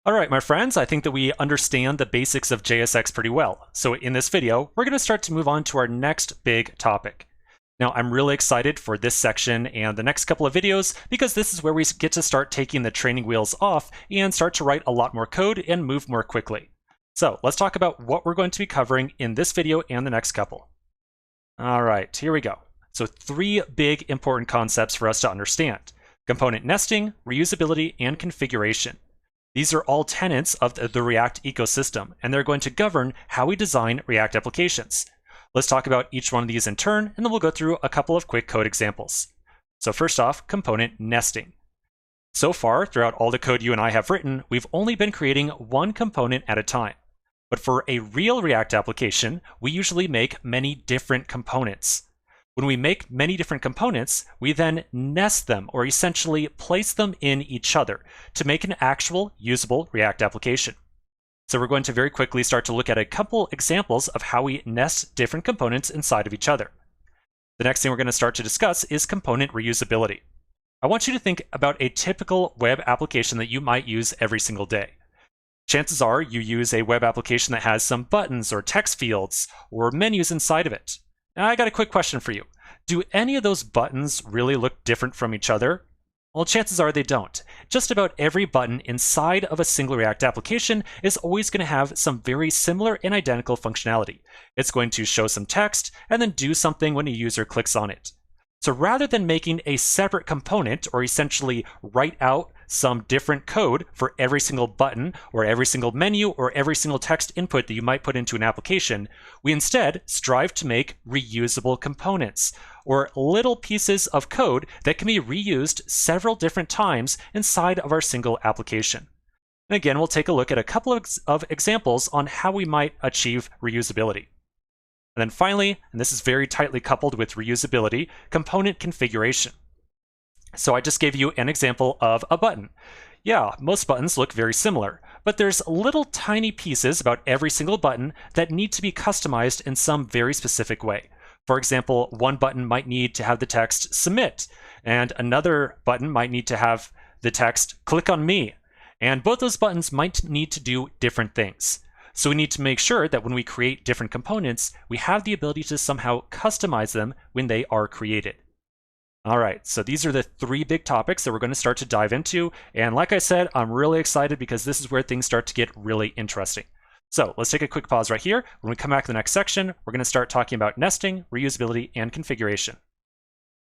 All right, my friends, I think that we understand the basics of JSX pretty well. So in this video, we're going to start to move on to our next big topic. Now, I'm really excited for this section and the next couple of videos because this is where we get to start taking the training wheels off and start to write a lot more code and move more quickly. So let's talk about what we're going to be covering in this video and the next couple. All right, here we go. So 3 big important concepts for us to understand: component nesting, reusability, and configuration. These are all tenets of the React ecosystem, and they're going to govern how we design React applications. Let's talk about each one of these in turn, and then we'll go through a couple of quick code examples. So first off, component nesting. So far, throughout all the code you and I have written, we've only been creating one component at a time. But for a real React application, we usually make many different components. When we make many different components, we then nest them, or essentially place them in each other to make an actual usable React application. So we're going to very quickly start to look at a couple examples of how we nest different components inside of each other. The next thing we're going to start to discuss is component reusability. I want you to think about a typical web application that you might use every single day. Chances are you use a web application that has some buttons or text fields or menus inside of it. Now, I got a quick question for you. Do any of those buttons really look different from each other? Well, chances are they don't. Just about every button inside of a single React application is always going to have some very similar and identical functionality. It's going to show some text and then do something when a user clicks on it. So rather than making a separate component, or essentially write out some different code for every single button or every single menu or every single text input that you might put into an application, we instead strive to make reusable components, or little pieces of code that can be reused several different times inside of our single application. And again, we'll take a look at a couple of examples on how we might achieve reusability. And then finally, and this is very tightly coupled with reusability, component configuration. So I just gave you an example of a button. Yeah, most buttons look very similar, but there's little tiny pieces about every single button that need to be customized in some very specific way. For example, one button might need to have the text submit, and another button might need to have the text click on me. And both those buttons might need to do different things. So we need to make sure that when we create different components, we have the ability to somehow customize them when they are created. All right, so these are the 3 big topics that we're going to start to dive into. And like I said, I'm really excited because this is where things start to get really interesting. So let's take a quick pause right here. When we come back to the next section, we're going to start talking about nesting, reusability, and configuration.